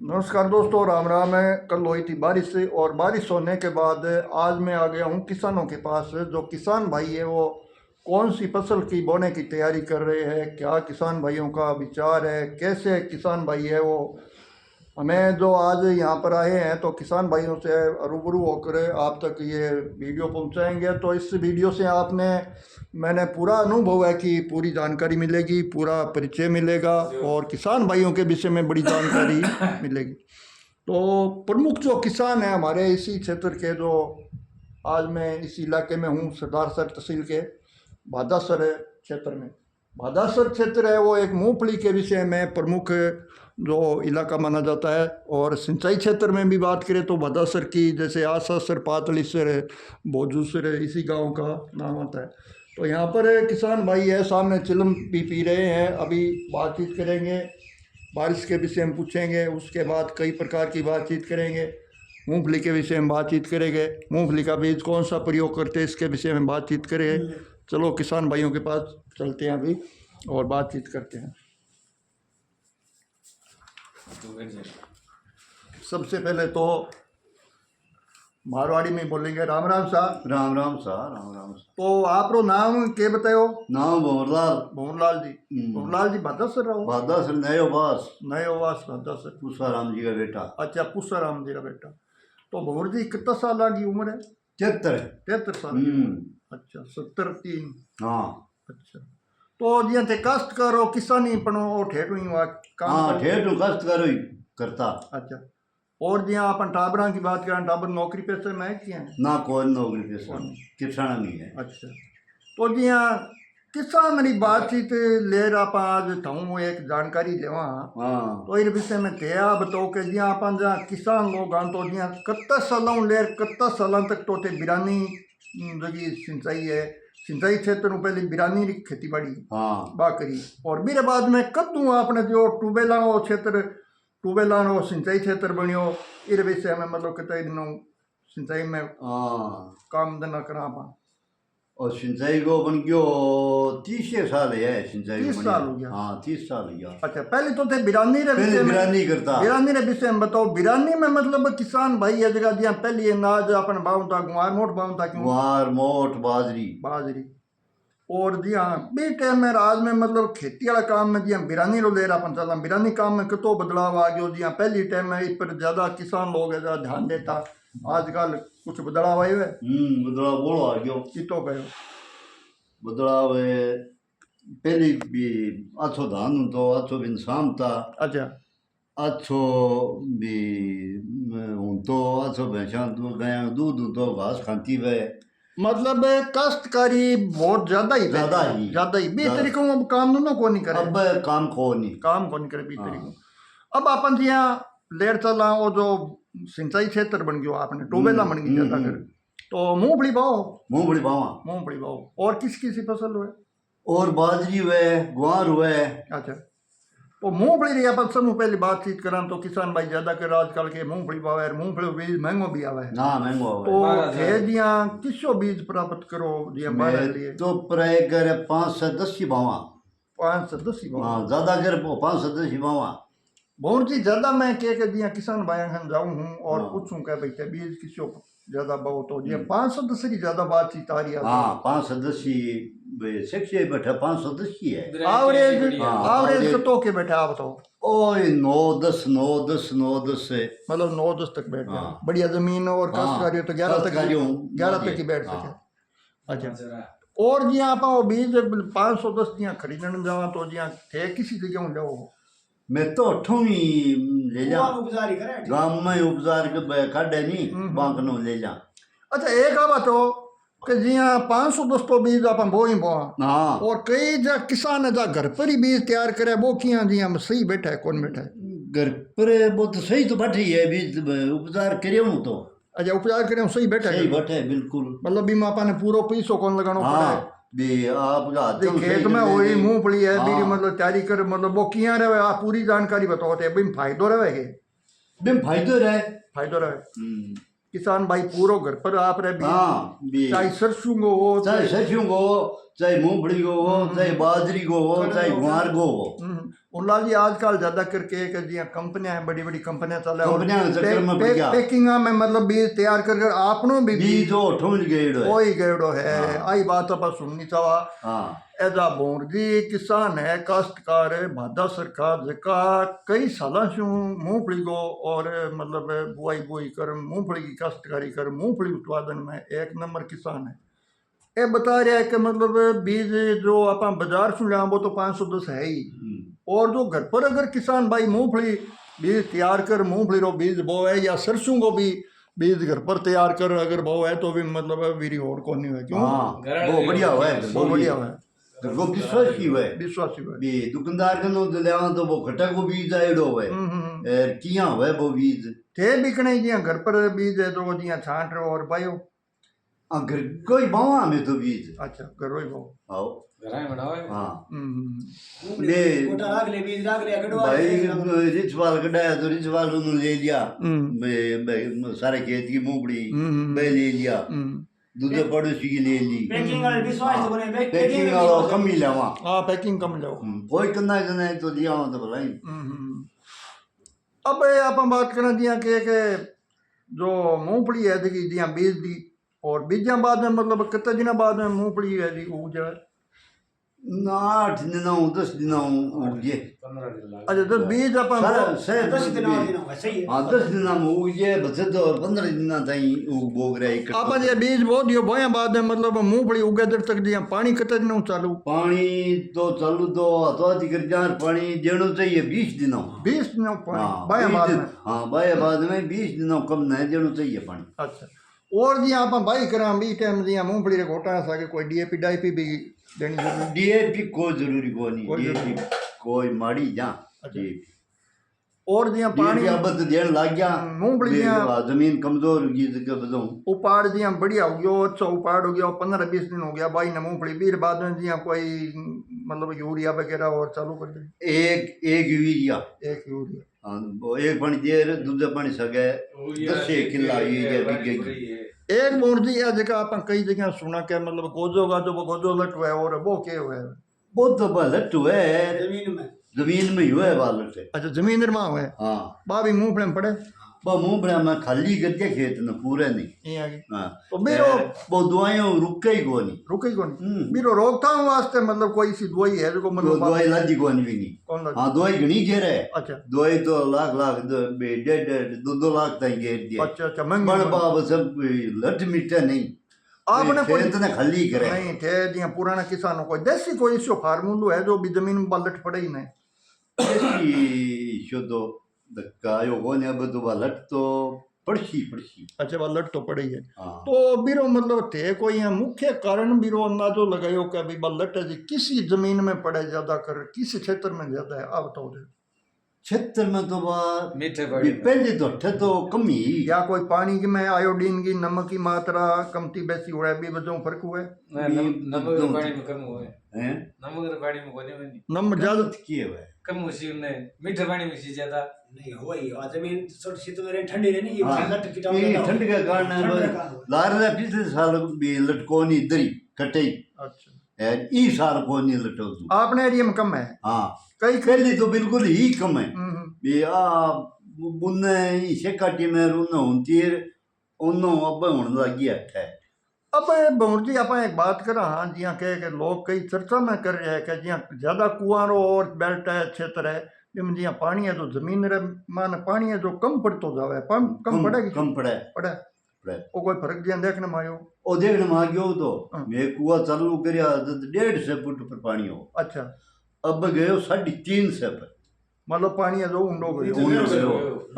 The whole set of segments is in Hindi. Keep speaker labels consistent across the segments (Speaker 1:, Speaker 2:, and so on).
Speaker 1: नमस्कार दोस्तों, राम राम है। कल हुई थी बारिश और बारिश होने के बाद आज मैं आ गया हूँ किसानों के पास। जो किसान भाई है वो कौन सी फसल की बोने की तैयारी कर रहे हैं, क्या किसान भाइयों का विचार है, कैसे किसान भाई है वो हमें जो आज यहाँ पर आए हैं तो किसान भाइयों से रूबरू होकर आप तक ये वीडियो पहुँचाएंगे। तो इस वीडियो से आपने मैंने पूरा अनुभव है कि पूरी जानकारी मिलेगी, पूरा परिचय मिलेगा और किसान भाइयों के विषय में बड़ी जानकारी मिलेगी। तो प्रमुख जो किसान हैं हमारे इसी क्षेत्र के, जो आज मैं इस इलाके में हूँ, सरदारसर तहसील के भादासर क्षेत्र में। भादासर क्षेत्र है वो एक मूंगफली के विषय में प्रमुख जो इलाका माना जाता है। और सिंचाई क्षेत्र में भी बात करें तो भादासर की जैसे आसासर, पातलीसर, भोजूसर इसी गांव का नाम आता है। तो यहाँ पर किसान भाई है, सामने चिलम भी पी रहे हैं। अभी बातचीत करेंगे, बारिश के विषय में पूछेंगे, उसके बाद कई प्रकार की बातचीत करेंगे। मूंगफली के विषय में बातचीत करेंगे, मूंगफली का बीज कौन सा प्रयोग करते हैं इसके विषय में बातचीत करेंगे। चलो किसान भाइयों के पास चलते हैं अभी और बातचीत करते हैं। सबसे पहले तो मारवाड़ी में बोलेंगे। राम राम साहब।
Speaker 2: राम राम सा, राम राम सा।
Speaker 1: तो आपरो नाम के बतायो?
Speaker 2: नाम भंवरलाल।
Speaker 1: भंवरलाल जी। भंवरलाल जी भादासर रहो?
Speaker 2: भादासर नयो बास।
Speaker 1: नयो वास भादासर।
Speaker 2: पूसाराम जी का बेटा।
Speaker 1: अच्छा, पूसाराम जी का बेटा। तो भंवर जी कितना साल की उम्र है?
Speaker 2: 73।
Speaker 1: 73 साल। अच्छा, 73।
Speaker 2: हाँ।
Speaker 1: अच्छा, तो जिया थे कष्ट करो किसानी पनो ठेठ हुई काम।
Speaker 2: हाँ, ठेठ कष्ट करो ही करता।
Speaker 1: अच्छा, और जिया अपन टाबरा की बात करें, टाबर नौकरी पेशे में है क्या है?
Speaker 2: ना कोई नौकरी पेशा किसान नहीं है।
Speaker 1: अच्छा, तो जिया किसान मेरी बातचीत ले आप आज थाऊ एक जानकारी लेवा।
Speaker 2: हाँ।
Speaker 1: तो इन विषय में थे आप बताओ कि जिया अपन जहाँ किसान लोग आन तो जिया कत्ता सालों ले कत्ता सालों तक तो थे बिरानी जगी सिंचाई है, सिंचाई क्षेत्र में पहले बिरानी खेती बाड़ी
Speaker 2: हाँ
Speaker 1: बाकरी, और मेरे बाद में कद्दू आपने जो टूबेला क्षेत्र, टूबेला सिंचाई क्षेत्र बनियो। इस विषय में मतलब कितने दिनों सिंचाई में
Speaker 2: हाँ।
Speaker 1: काम धंधा करा पा।
Speaker 2: और सिंचाई को बन गयो 30 साल है सिंचाई।
Speaker 1: 30 साल हो गया।
Speaker 2: हाँ, 30 साल हो गया।
Speaker 1: अच्छा, पहले तो थे बिरानी रे विषय में।
Speaker 2: बिरानी करता।
Speaker 1: बिरानी रे विषय में बताओ। बिरानी में मतलब किसान भाई है जगह दिया पहली अनाज अपन बाऊ था, गुआर मोट बाऊ था, क्यों
Speaker 2: गुआर मोट बाजरी
Speaker 1: बाजरी। और जी हाँ, बी टाइम में आज में मतलब खेती वाला काम में जी बिरानी रो ले रहा अपन चला। बिरानी काम में कितो बदलाव आ गयो जी। पहली टाइम में इस पर ज्यादा किसान लोग है ज्यादा ध्यान देता। आजकल कुछ बदलाव आए हुए?
Speaker 2: बदलाव बोलो आ गयो।
Speaker 1: कितो कहो
Speaker 2: बदलाव पहले भी अच्छो धान तो अच्छो भी इंसान था।
Speaker 1: अच्छा,
Speaker 2: अच्छो भी हूँ तो अच्छो भैंसा गाय दूध तो घास खाती वे।
Speaker 1: मतलब काश्तकारी बहुत ज्यादा ही ज्यादा ही बी तरीकों अब काम दोनों को नहीं करे।
Speaker 2: अब काम को नहीं
Speaker 1: करे बी तरीकों। अब अपन जी लेर चला वो जो सिंचाई क्षेत्र बन गयो, आपने टूबेला बन गई ज्यादा कर। तो मूंगफली बाओ?
Speaker 2: मूंगफली बावा।
Speaker 1: मूंगफली बाओ। और किस किसी फसल हुए?
Speaker 2: और बाजरी हुए, गुआर हुए।
Speaker 1: अच्छा, तो मूंगफली रही अपन सब पहले बातचीत करा तो किसान भाई ज्यादा कर आजकल के मूंगफली बावे। मूंगफली बीज महंगो भी आवे।
Speaker 2: ना महंगो आवे।
Speaker 1: तो थे जिया किसो बीज प्राप्त करो जिया बारे लिए?
Speaker 2: तो प्राय कर 5 से 10 ही बावा।
Speaker 1: 5 से 10 ही बावा।
Speaker 2: हाँ, ज्यादा कर 5 से 10 ही बावा।
Speaker 1: बहुत जी ज्यादा मैं के दिया किसान भाई हम जाऊँ हूँ और पूछूं क्या भाई क्या बीज किसो ज्यादा बहुत हो जिया 510 की ज्यादा बातचीत आ रही है।
Speaker 2: हाँ, 510 ही शिक्षे बैठा 510 ही है
Speaker 1: एवरेज। एवरेज तो के बैठा आप बताओ?
Speaker 2: ओए 9-10 9-10 9-10 से
Speaker 1: मतलब 9-10 तक बैठ गया। बढ़िया जमीन और काश्तकारी तो 11 तक ही बैठ सके। अच्छा, और जी आप बीज 510 जिया खरीदने जावा तो जिया थे किसी जगह जाओ?
Speaker 2: मैं तो अठों ही ले जा गांव में उपजार के काटे नहीं बांकनो ले जा।
Speaker 1: अच्छा, एक आवा तो कि जिया 510 तो बीज अपन बो ही बोआ।
Speaker 2: हाँ।
Speaker 1: और कई जा किसान है जा घर पर ही बीज तैयार करे वो किया जिया सही बैठा है कौन बैठा है?
Speaker 2: घर पर वो तो सही तो बैठी है बीज उपजार करे हूँ तो।
Speaker 1: अच्छा, उपचार करे सही बैठा है?
Speaker 2: सही बैठा है बिल्कुल।
Speaker 1: मतलब बीमा पाने पूरा पैसो कौन लगाना पड़ा है?
Speaker 2: भी आपका
Speaker 1: खेत में वही मूंगफली है बीरी मतलब तैयारी कर मतलब वो किया रहे आप पूरी जानकारी बताओ थे बिम फायदो रहे?
Speaker 2: बिम फायदो रहे।
Speaker 1: फायदो रहे। किसान भाई पूरा घर पर आप रहे
Speaker 2: भी
Speaker 1: चाहे सरसों हो,
Speaker 2: चाहे मूंगफली को हो, चाहे बाजरी को हो, चाहे गुआर को हो।
Speaker 1: उल्ला जी आजकल ज्यादा करके कि जी कंपनियां हैं, बड़ी बड़ी कंपनियां चल
Speaker 2: कंपनियां के चक्कर में पड़ गया।
Speaker 1: पैकिंग में मतलब बीज तैयार कर आपनों भी
Speaker 2: बीज तो ठूंज गएड़ो है।
Speaker 1: वही गएड़ो है।
Speaker 2: हाँ।
Speaker 1: आई बात आप सुननी चावा।
Speaker 2: हाँ
Speaker 1: एजा बोर जी किसान है, काश्तकार है, भादा सरकार जका कई सालों से मूंगफली को और मतलब बुआई कर मूंगफली की काश्तकारी कर मूंगफली उत्पादन में एक नंबर किसान है। ये बता रहा है कि मतलब बीज जो आप बाजार से लिया वो तो 510 है ही, और जो घर पर अगर किसान भाई मूंगफली बीज तैयार कर मूंगफली रो बीज बो है या सरसों को भी बीज घर पर तैयार कर अगर बो है तो भी मतलब वीरी और कौन नहीं है। क्यों?
Speaker 2: हाँ वो बढ़िया हुआ है,
Speaker 1: वो बढ़िया है,
Speaker 2: वो विश्वास की हुआ है।
Speaker 1: विश्वासी है।
Speaker 2: भी दुकानदार के नो लेवा तो वो खट्टा को बीज आएड़ो हुआ है। किया हुआ है वो बीज
Speaker 1: थे बिकने जिया घर पर बीज है तो जिया छांट रहो और बायो।
Speaker 2: घर कोई बावा में तो बीज।
Speaker 1: अच्छा करो ही वो
Speaker 2: आओ
Speaker 3: घराए बनावे।
Speaker 2: हाँ
Speaker 4: ले कोटा राख ले बीज राख ले कटवा
Speaker 2: भाई रिचवाल कटाया तो रिचवाल उन्होंने ले लिया। सारे खेत की मूंगफली ले लिया। दूसरे पड़ोसी की ले ली।
Speaker 4: पैकिंग वाले विश्वास से बने
Speaker 2: पैकिंग वाला कम ही लेवा।
Speaker 1: हाँ पैकिंग कम लो।
Speaker 2: कोई करना है तो लिया हो तो भलाई।
Speaker 1: अब आप बात करें जिया के जो मूंगफली है जी जिया बीज दी और बीजा बाद में मतलब कितने दिन बाद में मूंगफली है जी उग जाए?
Speaker 2: 8 दिन 10 दिन उग गए।
Speaker 3: 15 दिन लग
Speaker 1: अच्छा तो बीज आप
Speaker 4: 10 दिन होगा सही है।
Speaker 2: हाँ 10 दिन में उग गए बचे तो 15 दिन ताई उग बोग रहे।
Speaker 1: आप ये बीज बो दियो बोया बाद में मतलब मूंगफली उगे देर तक जिया पानी कितने दिन चालू?
Speaker 2: पानी तो चालू तो अथवा कर जार पानी देना चाहिए 20 दिनों।
Speaker 1: 20 दिनों पानी
Speaker 2: हाँ
Speaker 1: बाया बाद में।
Speaker 2: हाँ बाया बाद में 20 दिनों कम नहीं देना चाहिए पानी।
Speaker 1: अच्छा और जी आप भाई करा बी टाइम जी मूंगफली रे घोटा सके कोई डीएपी डाईपी भी देनी जरूरी?
Speaker 2: डीएपी कोई जरूरी को नहीं। डीएपी कोई माड़ी जा डीएपी
Speaker 1: और जी पानी
Speaker 2: अब तो देन लग गया।
Speaker 1: मूंगफली
Speaker 2: जमीन कमजोर होगी तो बताऊं
Speaker 1: उपाड़ जी बढ़िया हो गया, अच्छा उपाड़ हो गया 15-20 दिन हो गया भाई ने मूंगफली बीर बाद में जी कोई मतलब यूरिया वगैरह और चालू कर दे?
Speaker 2: एक यूरिया
Speaker 1: एक यूरिया
Speaker 2: हाँ वो एक पानी देर दूसरा पानी सके 10 किला यूरिया बिकेगी।
Speaker 1: एक बोर जी है जगह आप कई जगह सुना के मतलब गोजो का जो गोजो लट हुआ है और वो क्या हुआ है?
Speaker 2: वो तो बालट हुआ है
Speaker 4: जमीन में
Speaker 2: ही हुआ है बालट है।
Speaker 1: अच्छा जमीन निर्मा हुआ है।
Speaker 2: हाँ
Speaker 1: बाबी मूंगफली में पड़े
Speaker 2: वो मुंह बड़ा मैं खाली कर दिया खेत ने पूरे नहीं।
Speaker 1: ये आगे
Speaker 2: हाँ
Speaker 1: तो मेरो
Speaker 2: वो दवाइयाँ रुके ही को नहीं।
Speaker 1: रुके कौन मेरो रोकथाम वास्ते मतलब कोई सी दवाई है जो मतलब
Speaker 2: दवाई लाजी को नहीं भी नहीं।
Speaker 1: कौन लगी?
Speaker 2: हाँ दवाई घनी घेर है।
Speaker 1: अच्छा
Speaker 2: दवाई तो लाख 1.5-2 लाख तक घेर दिया।
Speaker 1: अच्छा महंगी
Speaker 2: बड़ बाब सब लठ मिटे नहीं
Speaker 1: आपने कोई
Speaker 2: खेत ने खाली करे
Speaker 1: नहीं थे जिया पुराना किसानों को देसी कोई इसको फार्मूलो है जो भी जमीन में बलट पड़े ही नहीं?
Speaker 2: शुद्ध धक्का यो को ने अब तो बालट तो पड़सी
Speaker 1: अच्छा बलट तो पड़े ही है।
Speaker 2: हाँ
Speaker 1: तो बीरो मतलब थे कोई यहाँ मुख्य कारण बीरो अंदाजो लगायो कि अभी बलट है जी किसी जमीन में पड़े ज्यादा कर किसी क्षेत्र में ज्यादा है आप बताओ?
Speaker 2: क्षेत्र में तो
Speaker 3: मीठे पानी में।
Speaker 2: पहले तो ठे तो कम ही
Speaker 1: या कोई पानी की में आयोडीन की नमक की मात्रा कमती बेसी हो रहा है भी वजह फर्क हुआ है?
Speaker 3: नमक के पानी में कम हुए
Speaker 2: हैं
Speaker 3: नमक के पानी में कोने में नहीं
Speaker 1: नमक ज्यादा
Speaker 2: किए हुए
Speaker 3: कम उसी ने मीठे पानी में सी ज्यादा
Speaker 4: नहीं हो ही और जमीन थोड़ी सी तो मेरे ठंडी रहनी
Speaker 2: हाँ,
Speaker 4: ये लट कीटाणु
Speaker 2: ये
Speaker 4: ज्यादा
Speaker 2: ठंड के कारण लार रे पिछले साल भी लटकोनी दरी कटई
Speaker 1: अच्छा
Speaker 2: है ई साल को नहीं लटो तू
Speaker 1: आपने एरिया में कम है
Speaker 2: हाँ
Speaker 1: कई
Speaker 2: पहले तो बिल्कुल ही कम है
Speaker 1: हम्म,
Speaker 2: भी आ बुन्ने इसे काटी में रुन्ना होती है उन्नो अब होने लगी है।
Speaker 1: अब बहुर जी आप एक बात करा हाँ जिया के लोग कई चर्चा में कर रहे हैं कि जिया ज्यादा कुआरो और बेल्ट है क्षेत्र है जिनमें जिया पानी है तो जमीन रे मान पानी है जो कम पड़तो जावे कम पड़ेगी
Speaker 2: कम पड़े
Speaker 1: पड़े वो कोई फर्क जिया देखने में आयो?
Speaker 2: ओ देखने में आ गयो तो
Speaker 1: हाँ।
Speaker 2: मैं कुआ चालू करया तो 1.5 फुट पर पानी हो।
Speaker 1: अच्छा
Speaker 2: अब गयो 3.5 पर
Speaker 1: मतलब पानी है जो ऊंडो गयो
Speaker 2: ऊंडो गयो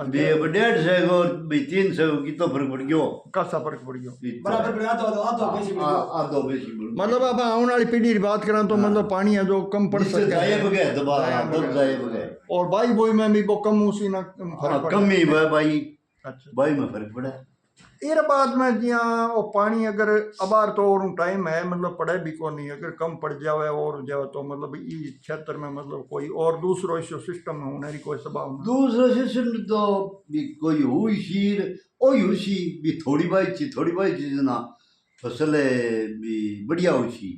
Speaker 2: बे 1.5 और 300 की तो फर्क पड़ गयो
Speaker 1: कासा फर्क पड़ गयो
Speaker 4: बराबर बढ़ा दो बेसी
Speaker 2: आधो बेसी
Speaker 1: मतलब अब आने वाली पीढ़ी की बात करें तो मतलब पानी है जो कम पड़ सके
Speaker 2: जाए बगैर दोबारा दब जाए बगैर
Speaker 1: और बाई बोई में भी वो कम उसी ना फर्क पड़े।
Speaker 2: कम ही भाई
Speaker 1: अच्छा
Speaker 2: भाई में फर्क पड़ा।
Speaker 1: एर बाद में जिया वो पानी अगर अबार तो और टाइम है मतलब पड़े भी को नहीं अगर कम पड़ जावे और जावे तो मतलब इस क्षेत्र में मतलब कोई और दूसरो इस सिस्टम में होने की कोई संभावना?
Speaker 2: दूसरा सिस्टम तो भी कोई हुई सी भी थोड़ी बाई ची ना फसल भी बढ़िया हुई।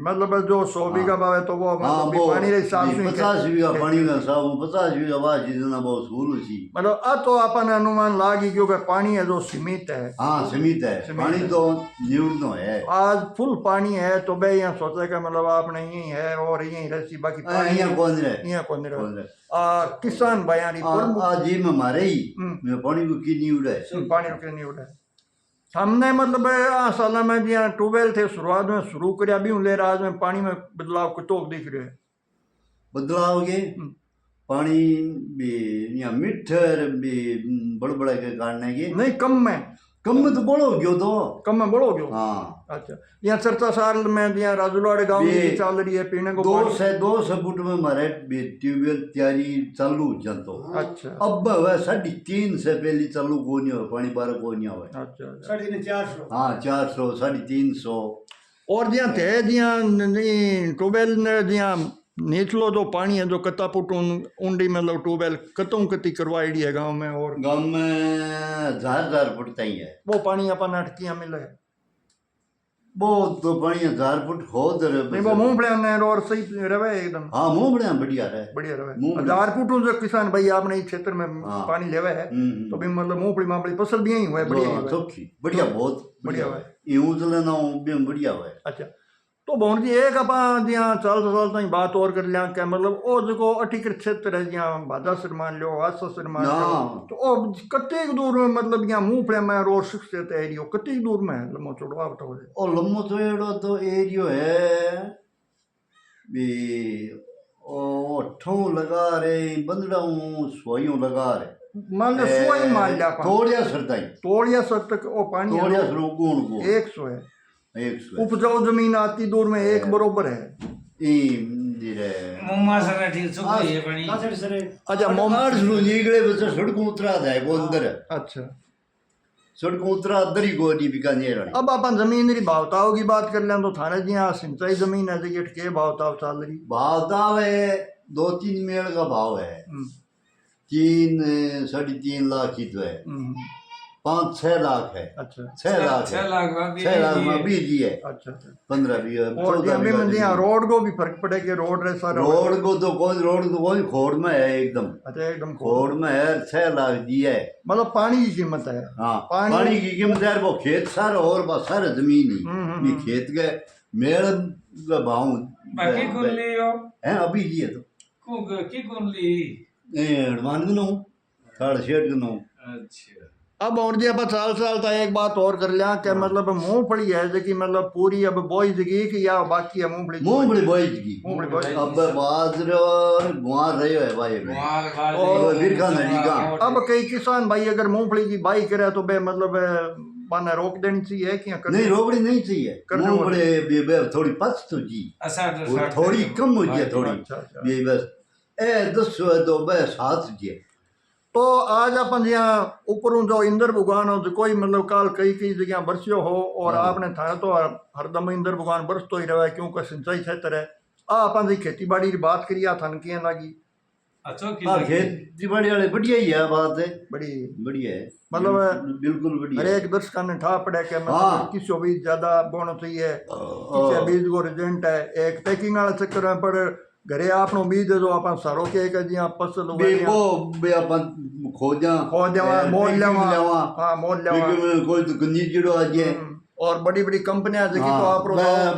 Speaker 1: मतलब जो 100 बीघा बावे तो वो
Speaker 2: हाँ
Speaker 1: मतलब भी
Speaker 2: वो
Speaker 1: पानी रे हिसाब से
Speaker 2: 50 बीघा पानी का साहब 50 बीघा वाह जितना बहुत सूल हुई।
Speaker 1: मतलब अब तो अपन अनुमान लागी क्योंकि पानी है जो सीमित है।
Speaker 2: हाँ सीमित है पानी तो निवड़नो है।
Speaker 1: आज फुल पानी है तो बे यहाँ सोचा कि मतलब आपने यही है और यही रसी बाकी पानी
Speaker 2: यहाँ कौन रहे
Speaker 1: यहाँ कौन रहे किसान भाई
Speaker 2: आज जी में मारे ही मैं पानी को की निवड़ है
Speaker 1: पानी रुके नहीं उड़ा हमने मतलब साल में भी यहाँ ट्यूबवेल थे शुरुआत में शुरू कर भी ले रहा आज में पानी में बदलाव कुछ दिख रहे है
Speaker 2: बदलाव के पानी भी यहाँ मिठर भी बड़बड़ा के काटने के
Speaker 1: नहीं कम में
Speaker 2: तो बड़ो गयो तो
Speaker 1: कम में बड़ो गयो।
Speaker 2: हाँ
Speaker 1: अच्छा यहाँ 47 साल में यहाँ राजूलाड़े गांव में चल रही है पीने को
Speaker 2: 200 फुट में मारे ट्यूबवेल तैयारी चालू जंतो।
Speaker 1: अच्छा
Speaker 2: अब वह 3.5 से पहले चालू को नहीं हो पानी बार को नहीं हो।
Speaker 1: अच्छा
Speaker 4: 450
Speaker 2: हाँ 400 350
Speaker 1: और जिया थे जिया ट्यूबवेल ने जिया निचलो जो पानी है जो कत्ता फुट ऊंडी मतलब ट्यूबवेल कतों कती करवाई है गांव में और
Speaker 2: गांव में 1000 फुट तई है
Speaker 1: वो पानी अपन अटकिया मिले
Speaker 2: वो तो पानी 1000 फुट हो
Speaker 1: नहीं वो मूंगफली ने और सही रहे एकदम।
Speaker 2: हाँ मूंगफलियां बढ़िया रहे
Speaker 1: बढ़िया रहे 1000 फुट जो किसान भाई आपने इस क्षेत्र में पानी लेवे है तो भी मतलब मूंगफली मामली फसल भी यही हुआ है बढ़िया
Speaker 2: सौखी बढ़िया बहुत
Speaker 1: बढ़िया है
Speaker 2: यूं चलना बढ़िया है।
Speaker 1: अच्छा तो भवन जी एक अपन जिया 400 साल ताई बात और कर लिया क्या मतलब ओ जो अठीकर क्षेत्र है जिया बाधा सिर मान लो आसा सिर मान लो तो ओ कतेक दूर में मतलब यहाँ मूंगफली में रोड शिक्षित एरियो कतेक दूर में है लम्बो चौड़ो आप बताओ
Speaker 2: ओ लम्बो चौड़ो तो एरियो है भी ओ ठों लगा रे बंदड़ाऊं सोइयों लगा रे
Speaker 1: मान लो सोई मान लिया
Speaker 2: तोड़िया सर तक
Speaker 1: ओ पानी
Speaker 2: तोड़िया सर गुण को
Speaker 1: 100 है उपजाऊ जमीन आती दूर में एक बरोबर है
Speaker 3: मुम्मा सर ठीक सुख है पानी
Speaker 1: अच्छा मोमार
Speaker 2: शुरू नीगड़े बच्चे सड़क उतरा जाए वो अंदर
Speaker 1: अच्छा
Speaker 2: सड़क उतरा अंदर ही गोदी बीकानेर
Speaker 1: अब अपन जमीन री भावताओं की बात कर लें तो थाने जी यहाँ सिंचाई जमीन है जगह के भावताव चल रही
Speaker 2: भावताव है 2-3 मेल का भाव है 3-3.5 लाख ही तो है 5-6 लाख है।
Speaker 1: अच्छा
Speaker 2: 6 लाख
Speaker 3: 6 लाख
Speaker 2: 6 लाख में बीजी है।
Speaker 1: अच्छा
Speaker 2: 15 बीघा
Speaker 1: और अभी में यहाँ रोड को भी फर्क पड़े कि रोड रे सारा
Speaker 2: रोड को तो कोई खोड़ में है एकदम।
Speaker 1: अच्छा एकदम
Speaker 2: खोड़ में है 6 लाख दी है
Speaker 1: मतलब पानी की कीमत है।
Speaker 2: हाँ पानी की कीमत है वो खेत सारा और बस सारा जमीन ही खेत के मेल का भाव
Speaker 3: बाकी कौन ली हो
Speaker 2: है अभी जी है तो
Speaker 3: कौन ली
Speaker 2: हनुमान गनो साढ़े 6 गनो।
Speaker 3: अच्छा
Speaker 1: अब और जी अब साल था एक बात और कर लिया कि मतलब मूंगफली है जो कि मतलब पूरी अब बोई जगी कि या बाकी है
Speaker 2: मूंगफली बोई जगी अब बाजरा और गुआर रहे है भाई
Speaker 1: और
Speaker 2: बिरखा नदी का।
Speaker 1: अब कई किसान भाई अगर मूंगफली की बाई करे तो बे मतलब माना रोक देनी चाहिए कि
Speaker 2: नहीं रोकनी नहीं चाहिए मूंगफली थोड़ी पच तो जी थोड़ी कम हो गई थोड़ी बस ए 10 तो बस 7 जी।
Speaker 1: तो आज अपन यहाँ ऊपर जो इंद्र भगवान हो जो कोई मतलब काल कई जगह बरसियो हो और आपने था तो हरदम इंद्र भगवान बरसतो ही रहा क्योंकि सिंचाई क्षेत्र है अपन जी खेती बाड़ी की बात करिए थान की लगी
Speaker 2: खेती बाड़ी वाले बढ़िया ही है बात है
Speaker 1: बड़ी
Speaker 2: बढ़िया है
Speaker 1: मतलब
Speaker 2: बिल्कुल बढ़िया
Speaker 1: हर एक दर्शक ने ठा पड़ा के मतलब किसी भी ज्यादा बोना चाहिए किसी बीज को रिजेंट है एक पैकिंग वाला चक्कर में पर घरे आपनो बीज जो अपन सारो के जिया फसल
Speaker 2: वो बे अपन खोजा
Speaker 1: मोल लेवा हां मोल लेवा
Speaker 2: कोई तो कन्नी जीड़ो आ जाए
Speaker 1: और बड़ी बड़ी कंपनियां जकी तो आप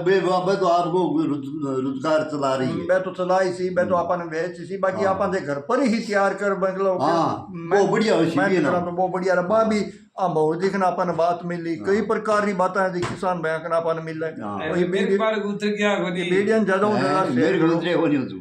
Speaker 2: बे तो आपको रोजगार चला रही है
Speaker 1: बे तो चलाई सी बे तो अपन बेच सी बाकी अपन जे घर पर ही तैयार कर मतलब
Speaker 2: वो बढ़िया है ना
Speaker 1: तो वो बढ़िया रबा भी बहुत दिखना अपन बात मिली कई प्रकार की बातें जी किसान बैंक ना अपन मिल
Speaker 3: मेरे बार उतर गया
Speaker 1: मीडियम ज्यादा
Speaker 2: मेरे उतरे हो नहीं